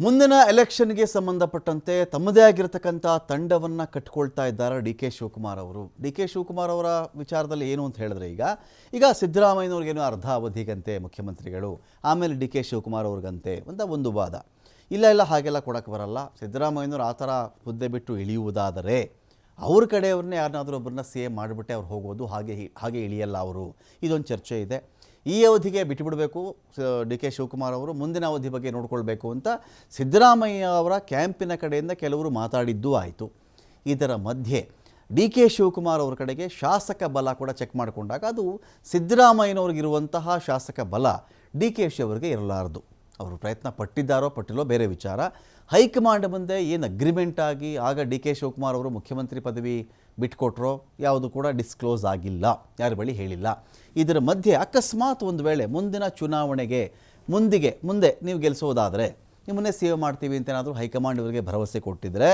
ಮುಂದಿನ ಎಲೆಕ್ಷನ್ಗೆ ಸಂಬಂಧಪಟ್ಟಂತೆ ತಮ್ಮದೇ ಆಗಿರತಕ್ಕಂಥ ತಂಡವನ್ನು ಕಟ್ಟಿಕೊಳ್ತಾ ಇದ್ದಾರೆ ಡಿ ಕೆ ಶಿವಕುಮಾರ್ ಅವರು. ಡಿ ಕೆ ಶಿವಕುಮಾರ್ ಅವರ ವಿಚಾರದಲ್ಲಿ ಏನು ಅಂತ ಹೇಳಿದ್ರೆ ಈಗ ಸಿದ್ದರಾಮಯ್ಯನವ್ರಿಗೇನು ಅರ್ಧ ಅವಧಿಗಂತೆ ಮುಖ್ಯಮಂತ್ರಿಗಳು, ಆಮೇಲೆ ಡಿ ಕೆ ಶಿವಕುಮಾರ್ ಅವ್ರಿಗಂತೆ ಅಂತ ಒಂದು ವಾದ. ಇಲ್ಲ ಹಾಗೆಲ್ಲ ಕೊಡಕ್ಕೆ ಬರಲ್ಲ. ಸಿದ್ದರಾಮಯ್ಯನವ್ರು ಆ ಥರ ಹುದ್ದೆ ಬಿಟ್ಟು ಇಳಿಯುವುದಾದರೆ ಅವ್ರ ಕಡೆಯವ್ರನ್ನೇ ಯಾರನ್ನಾದರೂ ಒಬ್ಬರನ್ನ ಸಿ ಎಂ ಮಾಡಿಬಿಟ್ಟೆ ಅವ್ರು ಹೋಗೋದು, ಹಾಗೆ ಇಳಿಯಲ್ಲ ಅವರು. ಇದೊಂದು ಚರ್ಚೆ ಇದೆ. ಈ ಅವಧಿಗೆ ಬಿಟ್ಟುಬಿಡಬೇಕು ಡಿ ಕೆ ಶಿವಕುಮಾರ್ ಅವರು, ಮುಂದಿನ ಅವಧಿ ಬಗ್ಗೆ ನೋಡಿಕೊಳ್ಬೇಕು ಅಂತ ಸಿದ್ದರಾಮಯ್ಯ ಅವರ ಕ್ಯಾಂಪಿನ ಕಡೆಯಿಂದ ಕೆಲವರು ಮಾತಾಡಿದ್ದೂ ಆಯಿತು. ಇದರ ಮಧ್ಯೆ ಡಿ ಕೆ ಶಿವಕುಮಾರ್ ಅವರ ಕಡೆಗೆ ಶಾಸಕ ಬಲ ಕೂಡ ಚೆಕ್ ಮಾಡಿಕೊಂಡಾಗ ಅದು ಸಿದ್ದರಾಮಯ್ಯನವ್ರಿಗಿರುವಂತಹ ಶಾಸಕ ಬಲ ಡಿ ಕೆ ಶಿ ಅವರಿಗೆ ಇರಲಾರದು. ಅವರು ಪ್ರಯತ್ನ ಪಟ್ಟಿಲ್ಲೋ ಬೇರೆ ವಿಚಾರ. ಹೈಕಮಾಂಡ್ ಮುಂದೆ ಏನು ಅಗ್ರಿಮೆಂಟ್ ಆಗಿ ಆಗ ಡಿ ಕೆ ಶಿವಕುಮಾರ್ ಅವರು ಮುಖ್ಯಮಂತ್ರಿ ಪದವಿ ಬಿಟ್ಕೊಟ್ರೋ ಯಾವುದು ಕೂಡ ಡಿಸ್ಕ್ಲೋಸ್ ಆಗಿಲ್ಲ, ಯಾರ ಬಳಿ ಹೇಳಿಲ್ಲ. ಇದರ ಮಧ್ಯೆ ಅಕಸ್ಮಾತ್ ಒಂದು ವೇಳೆ ಮುಂದಿನ ಚುನಾವಣೆಗೆ ಮುಂದೆ ನೀವು ಗೆಲ್ಲಿಸೋದಾದರೆ ನಿಮ್ಮನ್ನೇ ಸೇವೆ ಮಾಡ್ತೀವಿ ಅಂತ ಏನಾದರೂ ಹೈಕಮಾಂಡ್ ಇವರಿಗೆ ಭರವಸೆ ಕೊಟ್ಟಿದ್ದರೆ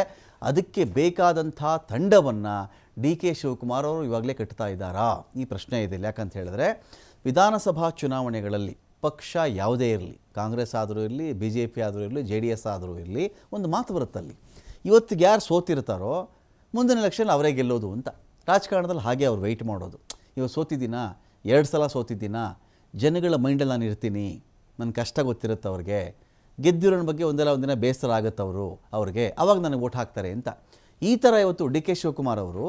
ಅದಕ್ಕೆ ಬೇಕಾದಂಥ ತಂಡವನ್ನು ಡಿ ಕೆ ಶಿವಕುಮಾರ್ ಅವರು ಇವಾಗಲೇ ಕಟ್ತಾ ಇದ್ದಾರಾ, ಈ ಪ್ರಶ್ನೆ ಇದೆ. ಯಾಕಂತ ಹೇಳಿದ್ರೆ ವಿಧಾನಸಭಾ ಚುನಾವಣೆಗಳಲ್ಲಿ ಪಕ್ಷ ಯಾವುದೇ ಇರಲಿ, ಕಾಂಗ್ರೆಸ್ ಆದರೂ ಇರಲಿ, ಬಿ ಜೆ ಪಿ ಆದರೂ ಇರಲಿ, ಜೆ ಡಿ ಎಸ್ ಆದರೂ ಇರಲಿ, ಒಂದು ಮಾತು ಬರುತ್ತಲ್ಲಿ, ಇವತ್ತಿಗೆ ಯಾರು ಸೋತಿರ್ತಾರೋ ಮುಂದಿನ ಎಲೆಕ್ಷನ್ ಅವರೇ ಗೆಲ್ಲೋದು ಅಂತ. ರಾಜಕಾರಣದಲ್ಲಿ ಹಾಗೆ ಅವ್ರು ವೆಯ್ಟ್ ಮಾಡೋದು. ಇವತ್ತು ಸೋತಿದ್ದೀನಾ, 2 ಸಲ ಸೋತಿದ್ದೀನಾ, ಜನಗಳ ಮೈಂಡಲ್ಲಿ ನಾನು ಇರ್ತೀನಿ, ನನ್ನ ಕಷ್ಟ ಗೊತ್ತಿರುತ್ತೆ ಅವ್ರಿಗೆ, ಗೆದ್ದಿರೋನ ಬಗ್ಗೆ ಒಂದಿನ ಬೇಸರ ಆಗುತ್ತೆ ಅವ್ರಿಗೆ, ಅವಾಗ ನನಗೆ ಓಟ್ ಹಾಕ್ತಾರೆ ಅಂತ. ಈ ಥರ ಇವತ್ತು ಡಿ ಕೆ ಶಿವಕುಮಾರ್ ಅವರು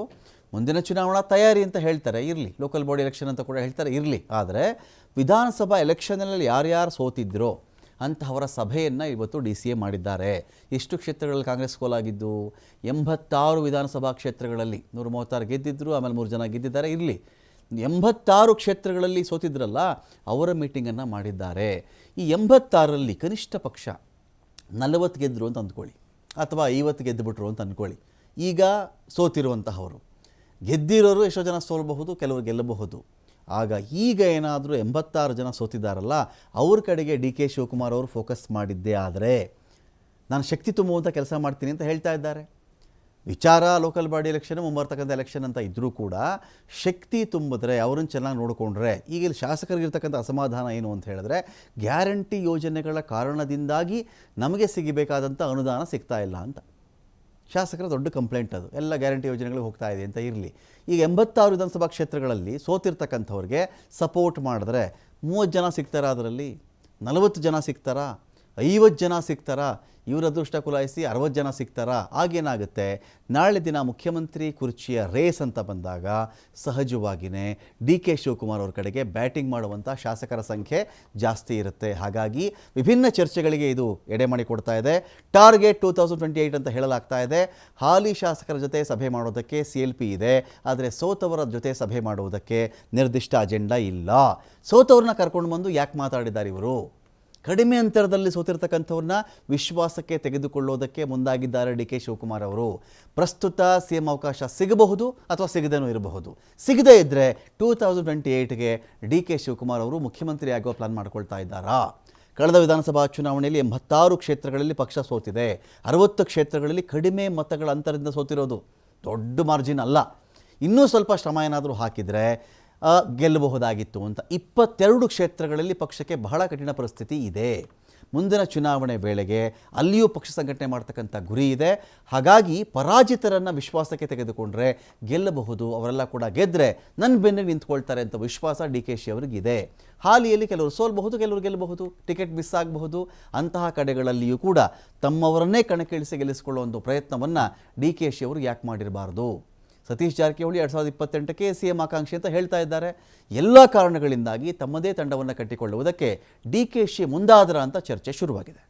ಮುಂದಿನ ಚುನಾವಣಾ ತಯಾರಿ ಅಂತ ಹೇಳ್ತಾರೆ, ಇರಲಿ, ಲೋಕಲ್ ಬಾಡಿ ಎಲೆಕ್ಷನ್ ಅಂತ ಕೂಡ ಹೇಳ್ತಾರೆ, ಇರಲಿ. ಆದರೆ ವಿಧಾನಸಭಾ ಎಲೆಕ್ಷನಲ್ಲಿ ಯಾರ್ಯಾರು ಸೋತಿದ್ರೋ ಅಂತಹವರ ಸಭೆಯನ್ನು ಇವತ್ತು ಡಿ ಸಿ ಎ ಮಾಡಿದ್ದಾರೆ. ಎಷ್ಟು ಕ್ಷೇತ್ರಗಳಲ್ಲಿ ಕಾಂಗ್ರೆಸ್ ಸೋಲಾಗಿದ್ದು? 86 ವಿಧಾನಸಭಾ ಕ್ಷೇತ್ರಗಳಲ್ಲಿ 136 ಗೆದ್ದಿದ್ರು, ಆಮೇಲೆ 3 ಜನ ಗೆದ್ದಿದ್ದಾರೆ. ಇರಲಿ, 86 ಕ್ಷೇತ್ರಗಳಲ್ಲಿ ಸೋತಿದ್ರಲ್ಲ, ಅವರ ಮೀಟಿಂಗನ್ನು ಮಾಡಿದ್ದಾರೆ. ಈ 86ರಲ್ಲಿ ಕನಿಷ್ಠ ಪಕ್ಷ 40 ಗೆದ್ದರು ಅಂತ ಅಂದ್ಕೊಳ್ಳಿ, ಅಥವಾ 50 ಗೆದ್ದುಬಿಟ್ರು ಅಂತ ಅಂದ್ಕೊಳ್ಳಿ. ಈಗ ಸೋತಿರುವಂತಹವರು, ಗೆದ್ದಿರೋರು ಎಷ್ಟೋ ಜನ ಸೋಲಬಹುದು, ಕೆಲವರು ಗೆಲ್ಲಬಹುದು. ಆಗ ಈಗ ಏನಾದರೂ 86 ಜನ ಸೋತಿದ್ದಾರಲ್ಲ, ಅವ್ರ ಕಡೆಗೆ ಡಿ ಕೆ ಶಿವಕುಮಾರ್ ಅವರು ಫೋಕಸ್ ಮಾಡಿದ್ದೇ ಆದರೆ ನಾನು ಶಕ್ತಿ ತುಂಬುವಂಥ ಕೆಲಸ ಮಾಡ್ತೀನಿ ಅಂತ ಹೇಳ್ತಾ ಇದ್ದಾರೆ. ವಿಚಾರ ಲೋಕಲ್ ಬಾಡಿ ಎಲೆಕ್ಷನ್, ಮುಂಬರ್ತಕ್ಕಂಥ ಎಲೆಕ್ಷನ್ ಅಂತ ಇದ್ದರೂ ಕೂಡ ಶಕ್ತಿ ತುಂಬಿದ್ರೆ, ಅವ್ರನ್ನ ಚೆನ್ನಾಗಿ ನೋಡಿಕೊಂಡ್ರೆ, ಈಗ ಇಲ್ಲಿ ಶಾಸಕರಿಗಿರ್ತಕ್ಕಂಥ ಅಸಮಾಧಾನ ಏನು ಅಂತ ಹೇಳಿದ್ರೆ, ಗ್ಯಾರಂಟಿ ಯೋಜನೆಗಳ ಕಾರಣದಿಂದಾಗಿ ನಮಗೆ ಸಿಗಬೇಕಾದಂಥ ಅನುದಾನ ಸಿಗ್ತಾ ಇಲ್ಲ ಅಂತ ಶಾಸಕರ ದೊಡ್ಡ ಕಂಪ್ಲೇಂಟ್. ಅದು ಎಲ್ಲ ಗ್ಯಾರಂಟಿ ಯೋಜನೆಗಳಿಗೆ ಹೋಗ್ತಾ ಇದೆ ಅಂತ. ಇರಲಿ, ಈಗ 86 ವಿಧಾನಸಭಾ ಕ್ಷೇತ್ರಗಳಲ್ಲಿ ಸೋತಿರ್ತಕ್ಕಂಥವ್ರಿಗೆ ಸಪೋರ್ಟ್ ಮಾಡಿದ್ರೆ 30 ಜನ ಸಿಗ್ತಾರಾ, ಅದರಲ್ಲಿ 40 ಜನ ಸಿಗ್ತಾರಾ, 50 ಜನ ಸಿಗ್ತಾರಾ, ಇವರ ಅದೃಷ್ಟ ಕುಲಾಯಿಸಿ 60 ಜನ ಸಿಗ್ತಾರಾ? ಆಗೇನಾಗುತ್ತೆ, ನಾಳೆ ದಿನ ಮುಖ್ಯಮಂತ್ರಿ ಕುರ್ಚಿಯ ರೇಸ್ ಅಂತ ಬಂದಾಗ ಸಹಜವಾಗಿಯೇ ಡಿ ಕೆ ಶಿವಕುಮಾರ್ ಅವ್ರ ಕಡೆಗೆ ಬ್ಯಾಟಿಂಗ್ ಮಾಡುವಂಥ ಶಾಸಕರ ಸಂಖ್ಯೆ ಜಾಸ್ತಿ ಇರುತ್ತೆ. ಹಾಗಾಗಿ ವಿಭಿನ್ನ ಚರ್ಚೆಗಳಿಗೆ ಇದು ಎಡೆ ಮಾಡಿಕೊಡ್ತಾ ಇದೆ. ಟಾರ್ಗೆಟ್ 2028 ಅಂತ ಹೇಳಲಾಗ್ತಾ ಇದೆ. ಹಾಲಿ ಶಾಸಕರ ಜೊತೆ ಸಭೆ ಮಾಡೋದಕ್ಕೆ CLP ಇದೆ, ಆದರೆ ಸೋತವರ ಜೊತೆ ಸಭೆ ಮಾಡುವುದಕ್ಕೆ ನಿರ್ದಿಷ್ಟ ಅಜೆಂಡಾ ಇಲ್ಲ. ಸೋತವ್ರನ್ನ ಕರ್ಕೊಂಡು ಬಂದು ಯಾಕೆ ಮಾತಾಡಿದ್ದಾರೆ ಇವರು? ಕಡಿಮೆ ಅಂತರದಲ್ಲಿ ಸೋತಿರ್ತಕ್ಕಂಥವ್ರನ್ನ ವಿಶ್ವಾಸಕ್ಕೆ ತೆಗೆದುಕೊಳ್ಳೋದಕ್ಕೆ ಮುಂದಾಗಿದ್ದಾರೆ ಡಿ ಕೆ ಶಿವಕುಮಾರ್ ಅವರು. ಪ್ರಸ್ತುತ CM ಅವಕಾಶ ಸಿಗಬಹುದು ಅಥವಾ ಸಿಗದೇನೂ ಇರಬಹುದು. ಸಿಗದೇ ಇದ್ದರೆ 2028ಗೆ ಡಿ ಕೆ ಶಿವಕುಮಾರ್ ಅವರು ಮುಖ್ಯಮಂತ್ರಿ ಆಗುವ ಪ್ಲಾನ್ ಮಾಡ್ಕೊಳ್ತಾ ಇದ್ದಾರಾ? ಕಳೆದ ವಿಧಾನಸಭಾ ಚುನಾವಣೆಯಲ್ಲಿ 86 ಕ್ಷೇತ್ರಗಳಲ್ಲಿ ಪಕ್ಷ ಸೋತಿದೆ. 60 ಕ್ಷೇತ್ರಗಳಲ್ಲಿ ಕಡಿಮೆ ಮತಗಳ ಅಂತರದಿಂದ ಸೋತಿರೋದು, ದೊಡ್ಡ ಮಾರ್ಜಿನ್ ಅಲ್ಲ. ಇನ್ನೂ ಸ್ವಲ್ಪ ಶ್ರಮ ಏನಾದರೂ ಹಾಕಿದರೆ ಗೆಲ್ಲಬಹುದಾಗಿತ್ತು ಅಂತ. 22 ಕ್ಷೇತ್ರಗಳಲ್ಲಿ ಪಕ್ಷಕ್ಕೆ ಬಹಳ ಕಠಿಣ ಪರಿಸ್ಥಿತಿ ಇದೆ. ಮುಂದಿನ ಚುನಾವಣೆ ವೇಳೆಗೆ ಅಲ್ಲಿಯೂ ಪಕ್ಷ ಸಂಘಟನೆ ಮಾಡ್ತಕ್ಕಂಥ ಗುರಿ ಇದೆ. ಹಾಗಾಗಿ ಪರಾಜಿತರನ್ನು ವಿಶ್ವಾಸಕ್ಕೆ ತೆಗೆದುಕೊಂಡ್ರೆ ಗೆಲ್ಲಬಹುದು. ಅವರೆಲ್ಲ ಕೂಡ ಗೆದ್ದರೆ ನನ್ನ ಬೆನ್ನಿಗೆ ನಿಂತ್ಕೊಳ್ತಾರೆ ಅಂತ ವಿಶ್ವಾಸ ಡಿ ಕೆ ಶಿ ಅವರಿಗಿದೆ. ಹಾಲಿಯಲ್ಲಿ ಕೆಲವರು ಸೋಲ್ಬಹುದು, ಕೆಲವರು ಗೆಲ್ಲಬಹುದು, ಟಿಕೆಟ್ ಮಿಸ್ ಆಗಬಹುದು. ಅಂತಹ ಕಡೆಗಳಲ್ಲಿಯೂ ಕೂಡ ತಮ್ಮವರನ್ನೇ ಕಣಕ್ಕಿಳಿಸಿ ಗೆಲ್ಲಿಸಿಕೊಳ್ಳುವಂಥ ಪ್ರಯತ್ನವನ್ನು ಡಿ ಕೆ ಶಿ ಅವರು ಯಾಕೆ ಮಾಡಿರಬಾರ್ದು? ಸತೀಶ್ ಜಾರಕಿಹೊಳಿ 2028ಕ್ಕೆ CM ಆಕಾಂಕ್ಷಿ ಅಂತ ಹೇಳ್ತಾ ಇದ್ದಾರೆ. ಎಲ್ಲ ಕಾರಣಗಳಿಂದಾಗಿ ತಮ್ಮದೇ ತಂಡವನ್ನು ಕಟ್ಟಿಕೊಳ್ಳುವುದಕ್ಕೆ ಡಿ ಕೆ ಶಿ ಮುಂದಾದರ ಅಂತ ಚರ್ಚೆ ಶುರುವಾಗಿದೆ.